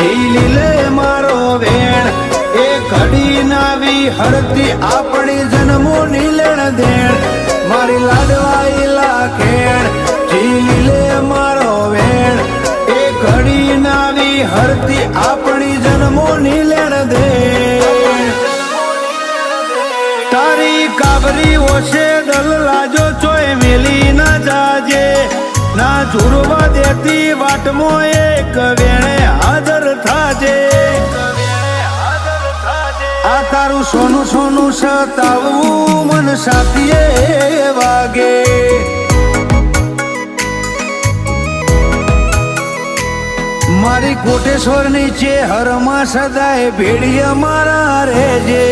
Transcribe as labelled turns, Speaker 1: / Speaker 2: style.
Speaker 1: ઝીલી લે મારો વેણ એ ઘડી નાવી હરતી આપણી જન્મોની લેણ દેણ મારી લાડવાઈ લાખેણ ઝીલી લે મારો વેણ એ ઘડી નાવી હરતી આપણી જન્મોની લેણ દેણ તારી કાબરી ઓછે દલ લાજો ચોય મેલી ના જાજે ના ઝુરવા દેતી વાટમો એક વેણે હાજર થાજે આ તારું સોનું સોનું સતાવવું મન સાતીએ વાગે મારી કોટેશ્વર નીચે હરમાં સદાય ભેડિયા મારા રહેજે